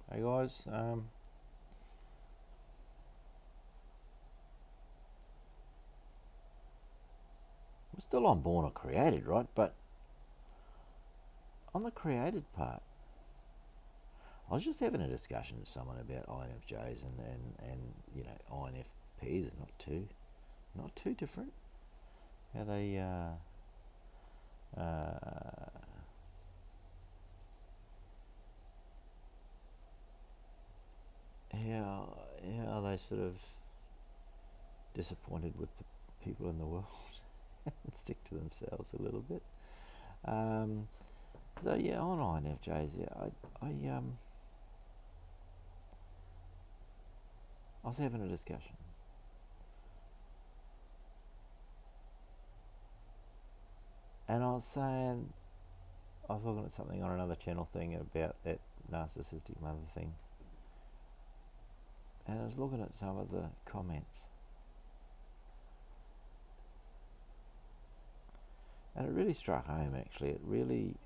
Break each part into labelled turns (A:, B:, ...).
A: Hey guys, we're still on born or created, right? But on the created part, I was just having a discussion with someone about INFJs and INFPs are not too different. How they how are they sort of disappointed with the people in the world and stick to themselves a little bit. Um, so yeah, on INFJs, I was having a discussion, and I was saying I was looking at something on another channel thing about that narcissistic mother thing, and I was looking at some of the comments, and it really struck home. Actually, it really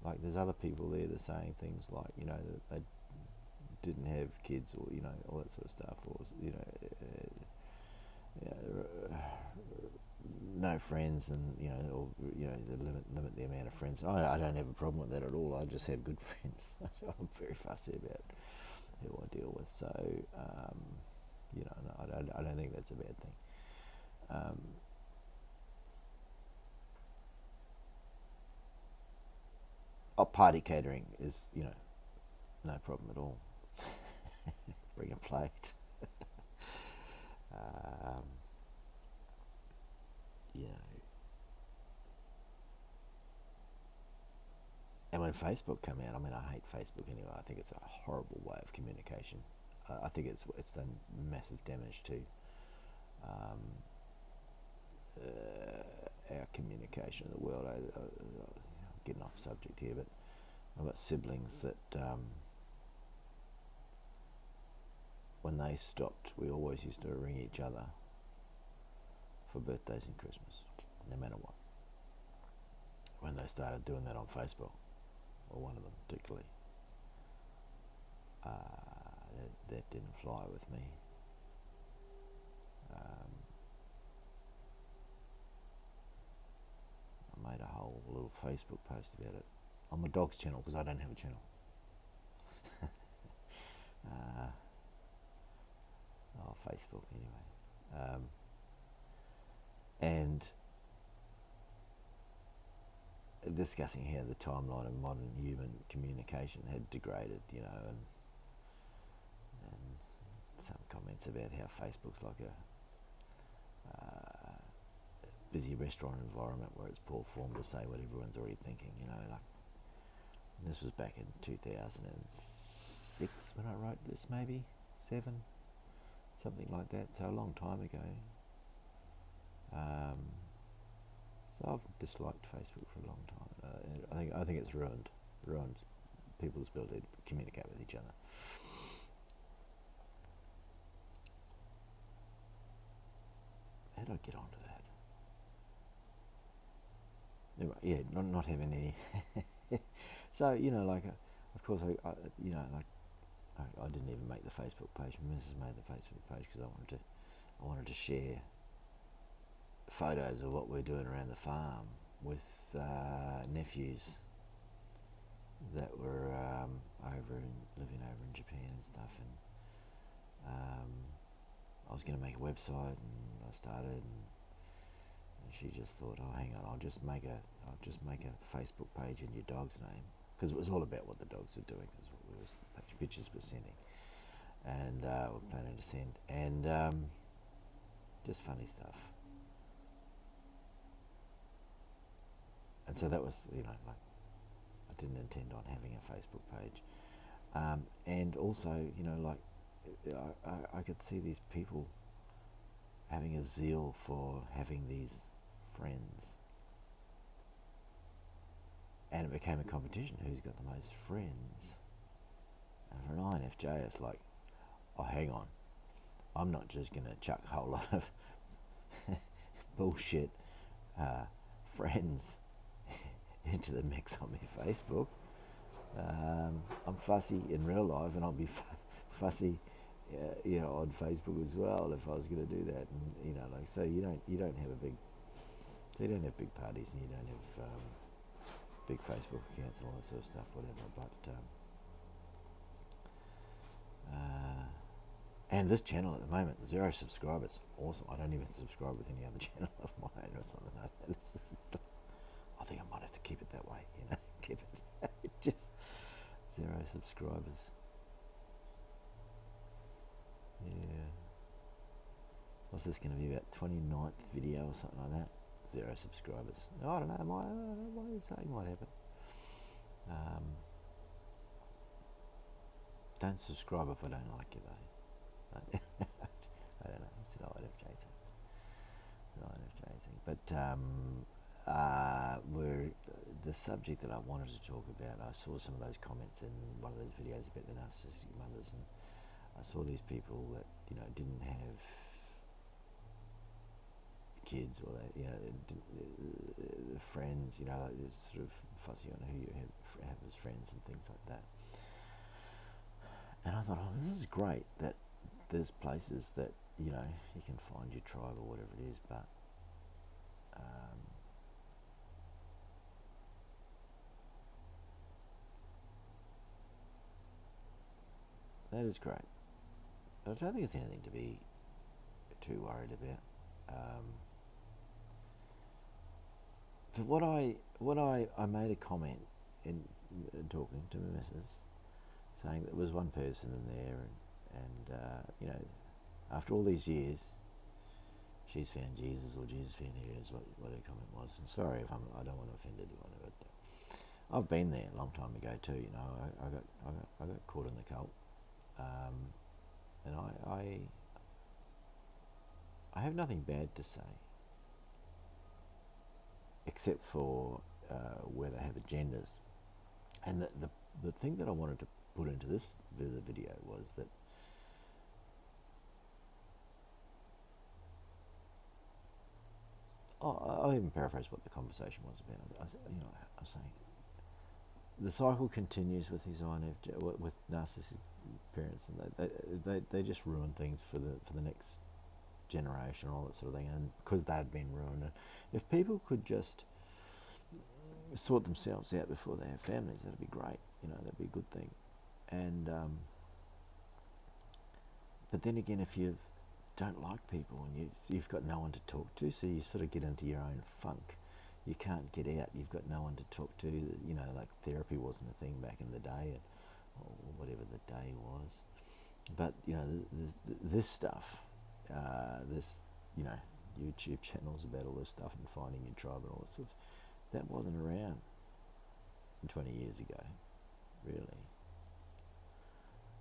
A: like there's other people there that are saying things like that they didn't have kids or all that sort of stuff, or no friends, and or they limit the amount of friends. I don't have a problem with that at all. I just have good friends. I'm very fussy about who I deal with. So no, I don't think that's a bad thing. Party catering is no problem at all. Bring a plate. um, you know, and when Facebook came out, I mean, I hate Facebook anyway. I think it's a horrible way of communication. I think it's done massive damage to our communication in the world. Getting off subject here, but I've got siblings that when they stopped, we always used to ring each other for birthdays and Christmas, no matter what. When they started doing that on Facebook, or one of them particularly, that didn't fly with me. I made a whole little Facebook post about it on my dog's channel because I don't have a channel. Facebook anyway. And discussing how the timeline of modern human communication had degraded, and some comments about how Facebook's like a busy restaurant environment where it's poor form to say what everyone's already thinking. Like this was back in 2006 when I wrote this, maybe 7, something like that. So a long time ago. So I've disliked Facebook for a long time. I think it's ruined people's ability to communicate with each other. How do I get onto that? Yeah, not having any. So of course I didn't even make the Facebook page. Mrs. made the Facebook page because I wanted to share photos of what we're doing around the farm with nephews that were living over in Japan and stuff, and I was going to make a website, and I started, and she just thought, oh, hang on, I'll just make a Facebook page in your dog's name, because it was all about what the dogs were doing, because pictures were sending, and we're planning to send, and just funny stuff. And so that was, I didn't intend on having a Facebook page. And also, I could see these people having a zeal for having these friends. And it became a competition, who's got the most friends. And for an INFJ, it's like, oh, hang on, I'm not just going to chuck a whole lot of bullshit friends into the mix on my Facebook. I'm fussy in real life, and I'll be fussy, on Facebook as well if I was going to do that. And like, so you don't have so you don't have big parties, and you don't have big Facebook accounts and all that sort of stuff, whatever. But and this channel at the moment, 0 subscribers, awesome. I don't even subscribe with any other channel of mine or something like that. I think I might have to keep it that way, keep it just 0 subscribers. Yeah. What's this going to be, about 29th video or something like that? 0 subscribers. I don't know, might happen. Don't subscribe if I don't like you, though. I don't know, it's an INFJ thing. But the subject that I wanted to talk about, I saw some of those comments in one of those videos about the narcissistic mothers, and I saw these people that didn't have kids, or they friends, like they're sort of fussy on who you have as friends and things like that. And I thought, this is great that there's places that you can find your tribe or whatever it is, but that is great. But I don't think it's anything to be too worried about. But what I made a comment in talking to my missus, saying that there was one person in there, and after all these years, she's found Jesus, or Jesus found her, is what her comment was. And sorry if I don't want to offend anyone, but I've been there a long time ago too. I got caught in the cult, and I have nothing bad to say, except for where they have agendas. And the thing that I wanted to put into this video was that I'll even paraphrase what the conversation was about. I was saying the cycle continues with these INFJ, with narcissistic parents, and they just ruin things for the next generation, all that sort of thing. And because they've been ruined, if people could just sort themselves out before they have families, that'd be great. That'd be a good thing. And but then again, if you don't like people and you've got no one to talk to, so you sort of get into your own funk. You can't get out. You've got no one to talk to. Like therapy wasn't a thing back in the day, or whatever the day was. But this stuff, this YouTube channels about all this stuff and finding your tribe and all this stuff, that wasn't around 20 years ago, really.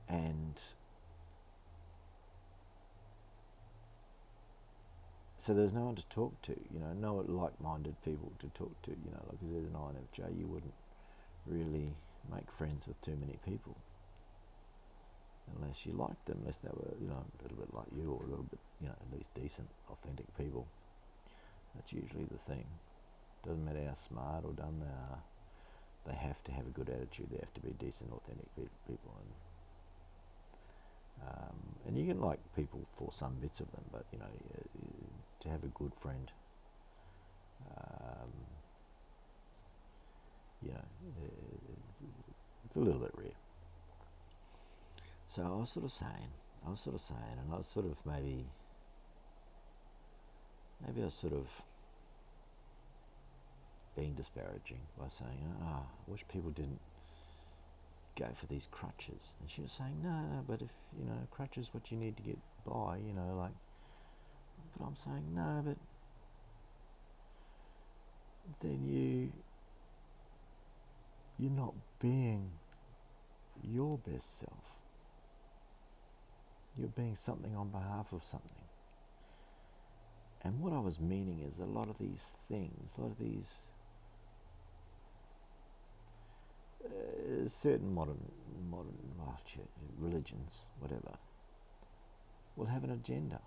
A: And so there's no one to talk to, no like-minded people to talk to, like, because there's an INFJ, you wouldn't really make friends with too many people unless you liked them, unless they were, a little bit like you, or a little bit, at least decent, authentic people. That's usually the thing. Doesn't matter how smart or dumb they are, they have to have a good attitude. They have to be decent, authentic people, and you can like people for some bits of them, but to have a good friend, it's a little bit rare. So I was sort of saying, and I was sort of maybe I was sort of being disparaging by saying, I wish people didn't go for these crutches. And she was saying, no, but if, crutches what you need to get by, like, but I'm saying, no, but then you're not being your best self. You're being something on behalf of something. And what I was meaning is that a lot of these things, certain modern religions, whatever, will have an agenda.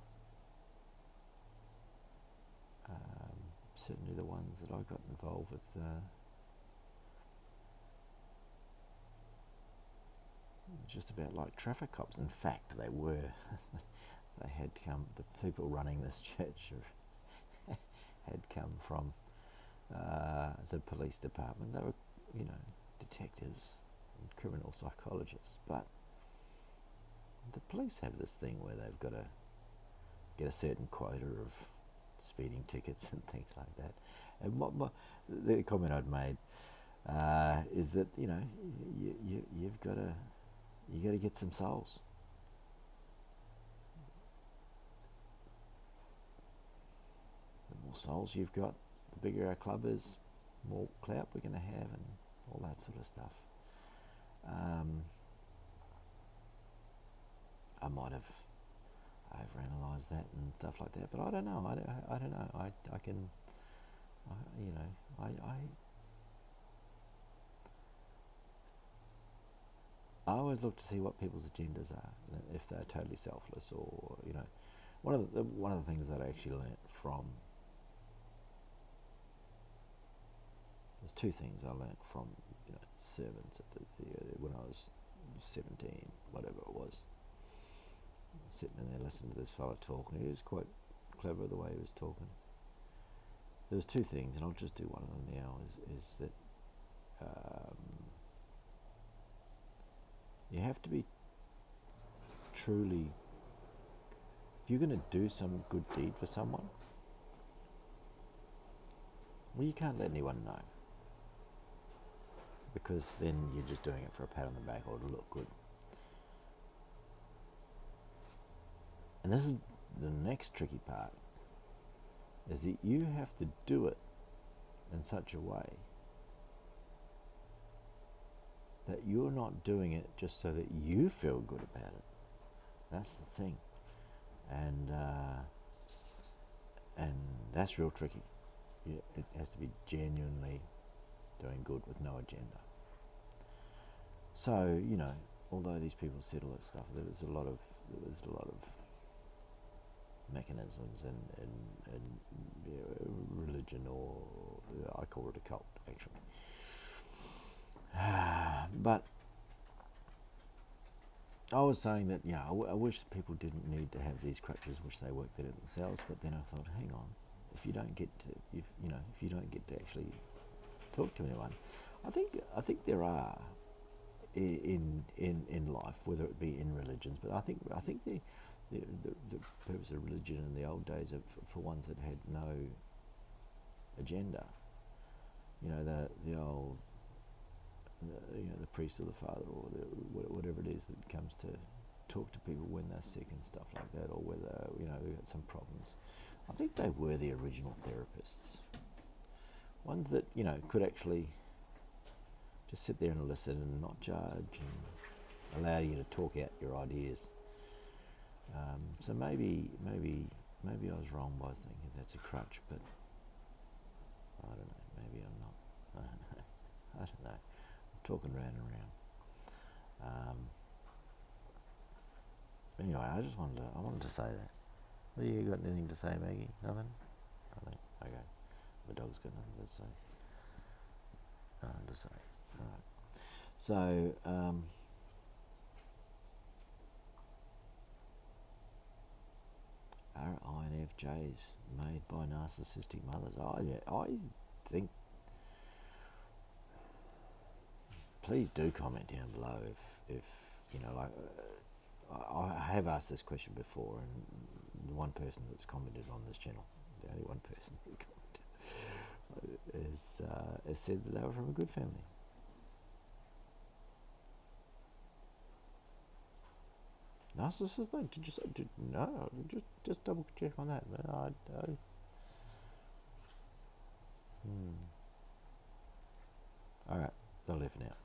A: Certainly the ones that I got involved with just about like traffic cops. In fact, they were. They had come. The people running this church had come from the police department. They were, detectives and criminal psychologists. But the police have this thing where they've got to get a certain quota of speeding tickets and things like that. And the comment I'd made is that you've got to get some souls. The more souls you've got, the bigger our club is, the more clout we're going to have, and all that sort of stuff. I might have overanalyzed that and stuff like that, but I don't know. I don't know. I always look to see what people's agendas are, if they're totally selfless, or one of the things that I actually learnt from. There's two things I learnt from servants when I was 17, whatever it was. Sitting in there listening to this fella talk, and he was quite clever the way he was talking. There was two things, and I'll just do one of them now. Is that you have to be truly. If you're going to do some good deed for someone, well, you can't let anyone know, because then you're just doing it for a pat on the back or to look good. And this is the next tricky part, is that you have to do it in such a way that you're not doing it just so that you feel good about it. That's the thing. And that's real tricky. It has to be genuinely doing good with no agenda. So, although these people said all that stuff, there's a lot of mechanisms and religion, or I call it a cult, actually. But I was saying that I wish people didn't need to have these crutches, which they worked it out themselves. But then I thought, hang on, if you don't get to actually talk to anyone, I think there are in life, whether it be in religions, but I think the purpose of religion in the old days, for ones that had no agenda, the old, the priest or the father, or whatever it is that comes to talk to people when they're sick and stuff like that, or whether they've got some problems. I think they were the original therapists, ones that could actually just sit there and listen and not judge, and allow you to talk out your ideas. So maybe I was wrong by thinking that's a crutch, but I don't know. Maybe I'm not. I don't know. I'm talking round and round. Anyway, I wanted to say that. Well, you got anything to say, Maggie? Nothing? Nothing. Okay. My dog's got nothing to say. Nothing to say. All right. So, are INFJs made by narcissistic mothers? I think. Please do comment down below if I have asked this question before, and the one person that's commented on this channel, the only one person who commented, has said that they were from a good family. Narcissists, though? No, just double check on that, man. Alright, that'll do for now.